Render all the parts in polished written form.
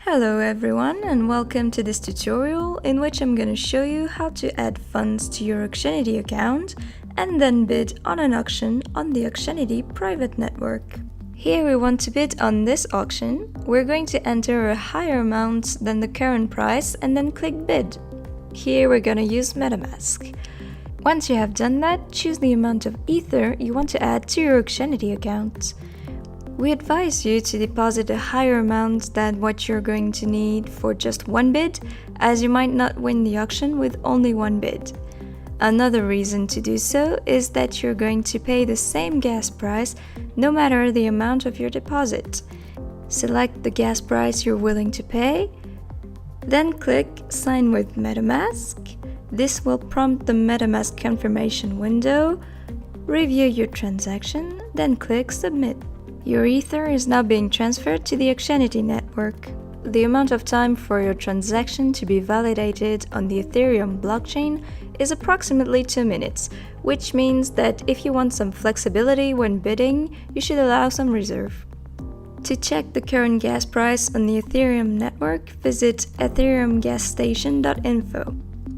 Hello everyone and welcome to this tutorial in which I'm going to show you how to add funds to your Auctionity account and then bid on an auction on the Auctionity private network. Here we want to bid on this auction. We're going to enter a higher amount than the current price and then click bid. Here we're going to use MetaMask. Once you have done that, choose the amount of Ether you want to add to your Auctionity account. We advise you to deposit a higher amount than what you're going to need for just one bid, as you might not win the auction with only one bid. Another reason to do so is that you're going to pay the same gas price no matter the amount of your deposit. Select the gas price you're willing to pay, then click Sign with MetaMask. This will prompt the MetaMask confirmation window. Review your transaction, then click Submit. Your Ether is now being transferred to the Auctionity network. The amount of time for your transaction to be validated on the Ethereum blockchain is approximately 2 minutes, which means that if you want some flexibility when bidding, you should allow some reserve. To check the current gas price on the Ethereum network, visit ethereumgasstation.info.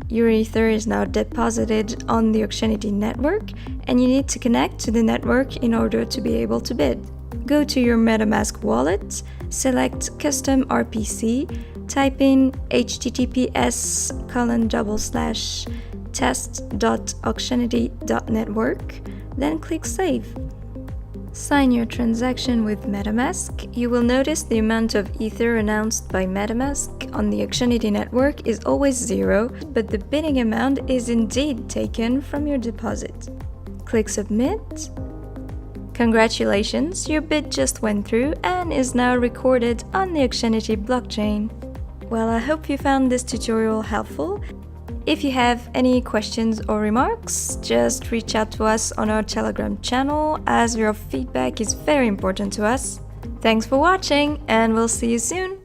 Your Ether is now deposited on the Auctionity network, and you need to connect to the network in order to be able to bid. Go to your MetaMask wallet, select Custom RPC, type in https://test.auctionity.network, then click Save. Sign your transaction with MetaMask. You will notice the amount of Ether announced by MetaMask on the Auctionity network is always 0, but the bidding amount is indeed taken from your deposit. Click Submit. Congratulations, your bid just went through and is now recorded on the Auctionity blockchain. Well, I hope you found this tutorial helpful. If you have any questions or remarks, just reach out to us on our Telegram channel, as your feedback is very important to us. Thanks for watching, and we'll see you soon!